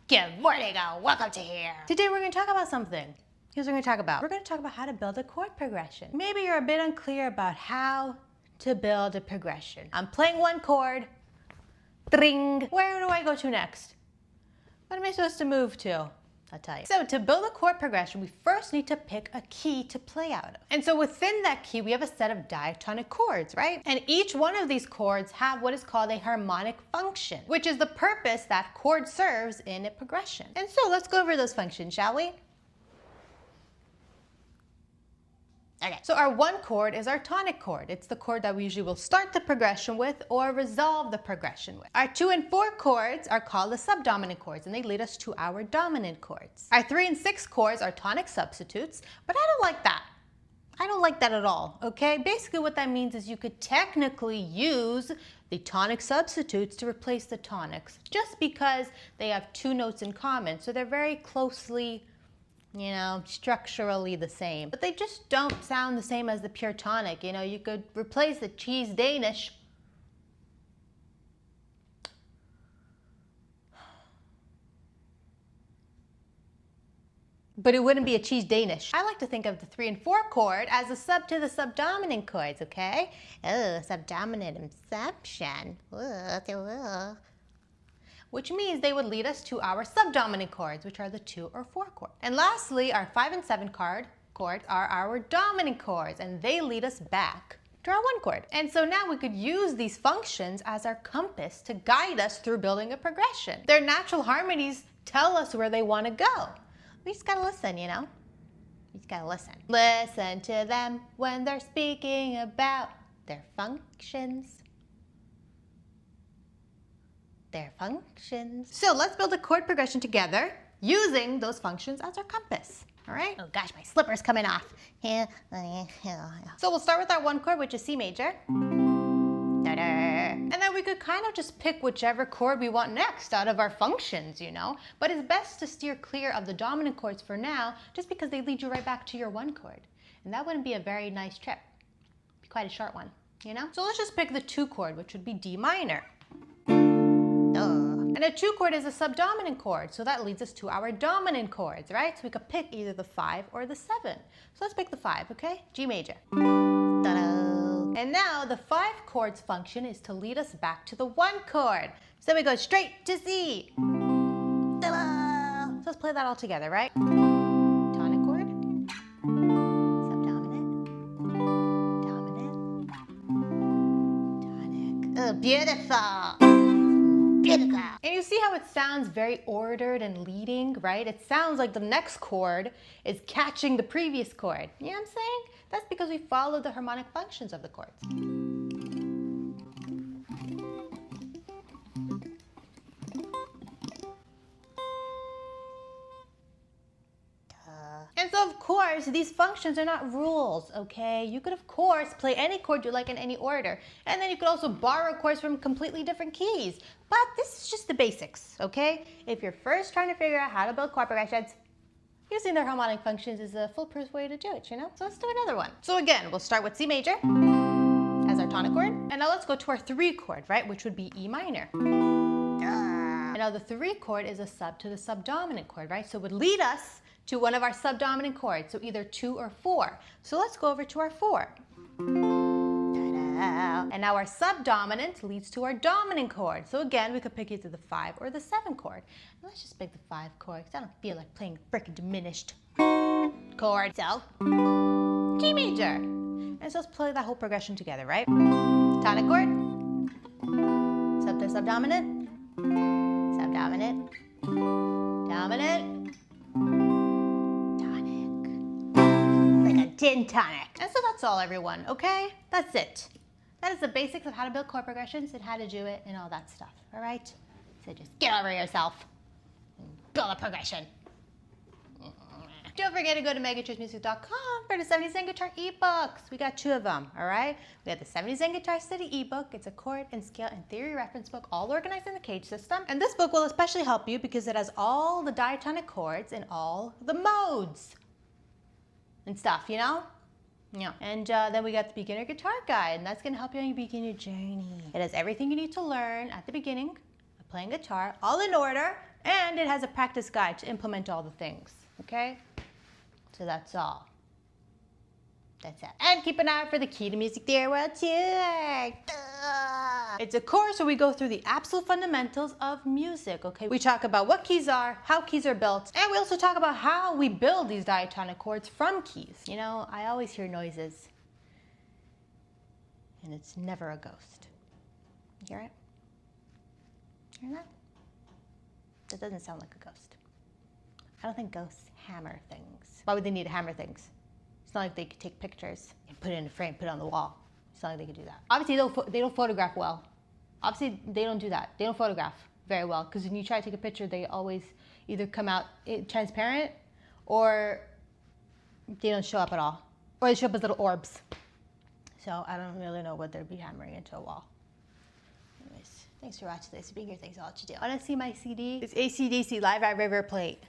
Good morning, welcome to here. Today we're going to talk about something. Here's what we're going to talk about how to build a chord progression. Maybe you're a bit unclear about how to build a progression. I'm playing one chord, ding. Where do I go to next? What am I supposed to move to? I'll tell you. So to build a chord progression, we first need to pick a key to play out of. And so within that key, we have a set of diatonic chords, right? And each one of these chords have what is called a harmonic function, which is the purpose that chord serves in a progression. And so let's go over those functions, shall we? Okay, so our one chord is our tonic chord. It's the chord that we usually will start the progression with or resolve the progression with. Our 2 and 4 chords are called the subdominant chords, and they lead us to our dominant chords. Our 3 and 6 chords are tonic substitutes, but I don't like that. I don't like that at all, okay? Basically what that means is you could technically use the tonic substitutes to replace the tonics just because they have 2 notes in common, so they're very closely, you know, structurally the same. But they just don't sound the same as the pure tonic. You know, you could replace the cheese Danish. But it wouldn't be a cheese Danish. I like to think of the 3 and 4 chord as a sub to the subdominant chords, okay? Oh, subdominant inception. Which means they would lead us to our subdominant chords, which are the 2 or 4 chords. And lastly, our 5 and 7 chords are our dominant chords, and they lead us back to our 1 chord. And so now we could use these functions as our compass to guide us through building a progression. Their natural harmonies tell us where they want to go. We just gotta listen, you know? We just gotta listen. Listen to them when they're speaking about their functions. So let's build a chord progression together using those functions as our compass. All right? Oh gosh, my slipper's coming off. So we'll start with our 1 chord, which is C major. And then we could kind of just pick whichever chord we want next out of our functions, you know? But it's best to steer clear of the dominant chords for now, just because they lead you right back to your 1 chord. And that wouldn't be a very nice trip. It'd be quite a short one, you know? So let's just pick the 2 chord, which would be D minor. And a 2 chord is a subdominant chord, so that leads us to our dominant chords, right? So we could pick either the 5 or the 7. So let's pick the 5, okay? G major. And now the 5 chords function is to lead us back to the 1 chord. So we go straight to C. So let's play that all together, right? Tonic chord, subdominant, dominant, tonic. Oh, beautiful. And you see how it sounds very ordered and leading, right? It sounds like the next chord is catching the previous chord. You know what I'm saying? That's because we follow the harmonic functions of the chords. And so, of course, these functions are not rules, okay? You could, of course, play any chord you like in any order. And then you could also borrow chords from completely different keys. But this is just the basics, okay? If you're first trying to figure out how to build chord progressions, using their harmonic functions is a foolproof way to do it, you know? So let's do another one. So again, we'll start with C major as our tonic chord. And now let's go to our 3 chord, right? Which would be E minor. And now the 3 chord is a sub to the subdominant chord, right? So it would lead us to one of our subdominant chords, so either 2 or 4. So let's go over to our 4. And now our subdominant leads to our dominant chord. So again, we could pick either the 5 or the 7 chord. And let's just pick the 5 chord, because I don't feel like playing frickin' diminished chord. So, G major. And so let's play that whole progression together, right? Tonic chord, sub to subdominant, subdominant, dominant, tin tonic. And so that's all, everyone, okay? That's it. That is the basics of how to build chord progressions and how to do it and all that stuff, all right? So just get over yourself and build a progression. Don't forget to go to megachoicemusic.com for the 70 Zen Guitar eBooks. We got 2 of them, all right? We have the 70 Zen Guitar Study eBook. It's a chord and scale and theory reference book, all organized in the cage system. And this book will especially help you because it has all the diatonic chords in all the modes and stuff, you know? Yeah. And then we got the beginner guitar guide, and that's gonna help you on your beginner journey. It has everything you need to learn at the beginning of playing guitar, all in order, And it has a practice guide to implement all the things, okay? So that's all. That's it. And keep an eye out for the Key to Music Theory World Tour. It's a course where we go through the absolute fundamentals of music, okay? We talk about what keys are, how keys are built, and we also talk about how we build these diatonic chords from keys. You know, I always hear noises, and it's never a ghost. You hear it? Hear that? That doesn't sound like a ghost. I don't think ghosts hammer things. Why would they need to hammer things? It's not like they could take pictures and put it in a frame, put it on the wall. It's not like they could do that. Obviously, they don't photograph well. Obviously, they don't do that. They don't photograph very well, because when you try to take a picture, they always either come out transparent, or they don't show up at all. Or they show up as little orbs. So I don't really know what they'd be hammering into a wall. Anyways, thanks for watching this. Being here, thanks for all you do. Want to see my CD? It's AC/DC Live at River Plate.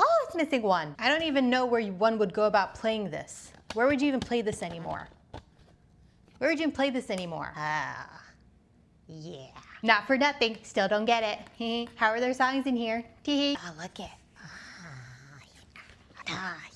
Oh, it's missing one. I don't even know where one would go about playing this. Where would you even play this anymore? Where would you even play this anymore? Yeah. Not for nothing. Still don't get it. How are there songs in here? Tee. Oh, look it.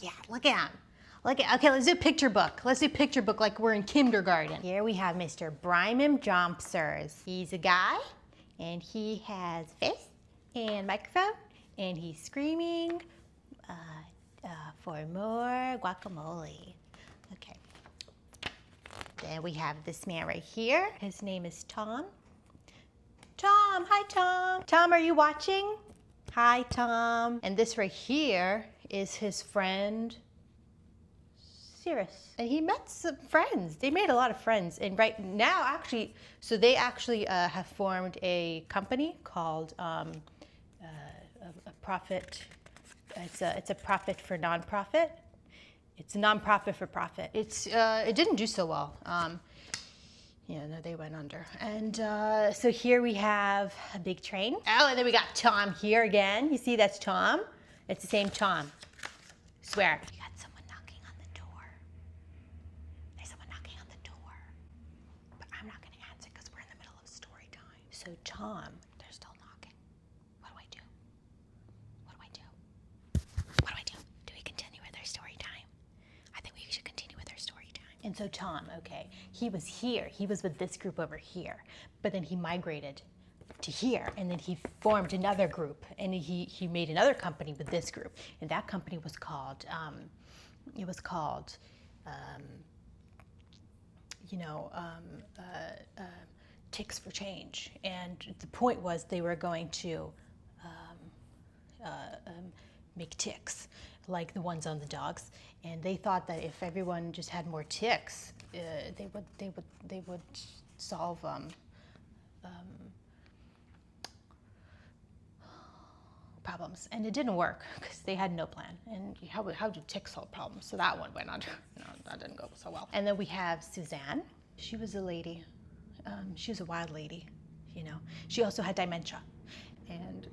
Yeah, look at him. Look at, okay, let's do picture book. Let's do picture book like we're in kindergarten. Here we have Mr. Brymon Jompsers. He's a guy, and he has fists and microphone, and he's screaming for more guacamole. Okay. Then we have this man right here. His name is Tom. Tom, hi Tom. Tom, are you watching? Hi Tom. And this right here is his friend, Cirrus. And he met some friends. They made a lot of friends. And right now, actually, so they actually have formed a company called a profit. It's a profit for nonprofit. It's a nonprofit for profit. It didn't do so well. Yeah, no, they went under. And so here we have a big train. Oh, and then we got Tom here again. You see, that's Tom. It's the same Tom. Swear. We got someone knocking on the door. There's someone knocking on the door. But I'm not going to answer because we're in the middle of story time. So Tom, they're still knocking. What do I do? What do I do? What do I do? Do we continue with our story time? I think we should continue with our story time. And so Tom, okay, he was here. He was with this group over here. But then he migrated to here, and then he formed another group, and he made another company with this group, and that company was called Ticks for Change. And the point was they were going to make ticks like the ones on the dogs, and they thought that if everyone just had more ticks, they would solve problems. And it didn't work because they had no plan. And how do ticks solve problems? So that one went under. No, that didn't go so well. And then we have Suzanne. She was a lady. She was a wild lady, you know. She also had dementia. And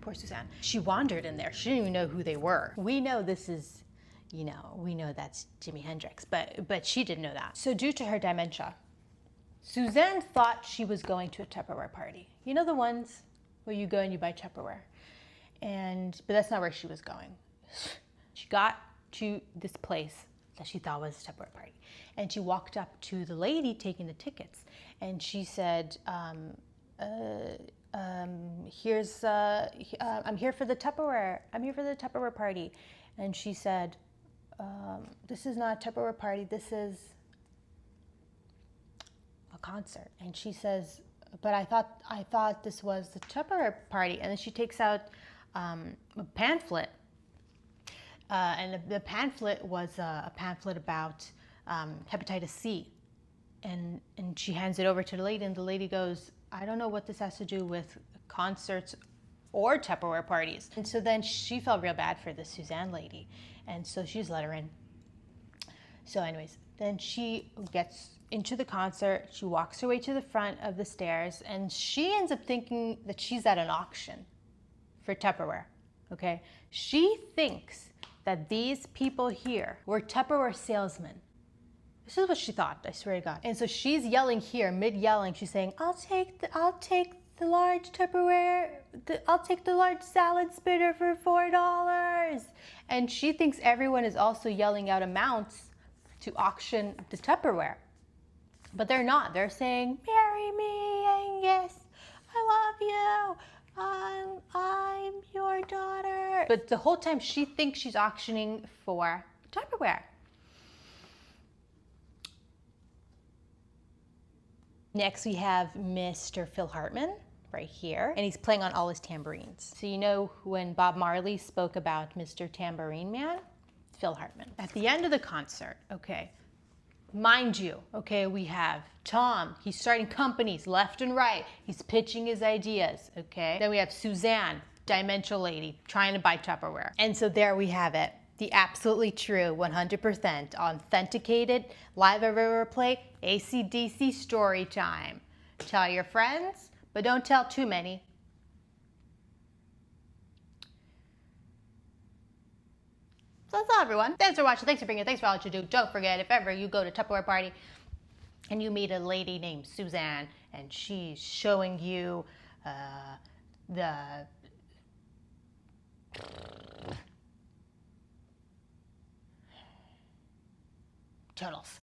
poor Suzanne. She wandered in there. She didn't even know who they were. We know this is, you know, we know that's Jimi Hendrix, but she didn't know that. So due to her dementia, Suzanne thought she was going to a Tupperware party. You know the ones where you go and you buy Tupperware? But that's not where she was going. She got to this place that she thought was a Tupperware party. And she walked up to the lady taking the tickets. And she said, I'm here for the Tupperware. I'm here for the Tupperware party. And she said, this is not a Tupperware party. This is a concert. And she says, but I thought this was the Tupperware party. And then she takes out a pamphlet. And the pamphlet was a pamphlet about hepatitis C. And she hands it over to the lady, and the lady goes, I don't know what this has to do with concerts or Tupperware parties. And so then she felt real bad for the Suzanne lady. And so she just let her in. So anyways, then she gets into the concert. She walks her way to the front of the stairs, and she ends up thinking that she's at an auction for Tupperware, okay? She thinks that these people here were Tupperware salesmen This is what she thought, I swear to God. And so she's yelling here, mid-yelling, she's saying, I'll take the large Tupperware, I'll take the large salad spinner for $4. And she thinks everyone is also yelling out amounts to auction the Tupperware. But they're not. They're saying, marry me, Angus. I love you. I'm your daughter. But the whole time she thinks she's auctioning for Tupperware. Next we have Mr. Phil Hartman right here, and he's playing on all his tambourines. So you know when Bob Marley spoke about Mr. Tambourine Man? Phil Hartman. At the end of the concert, okay, mind you, okay, we have Tom, he's starting companies left and right. He's pitching his ideas, okay? Then we have Suzanne, Dimensional Lady, trying to buy Tupperware. And so there we have it. The absolutely true, 100% authenticated, live ever play, AC/DC story time. Tell your friends, but don't tell too many. So that's all, everyone. Thanks for watching. Thanks for being here. Thanks for all that you do. Don't forget, if ever you go to Tupperware party and you meet a lady named Suzanne and she's showing you the turtles.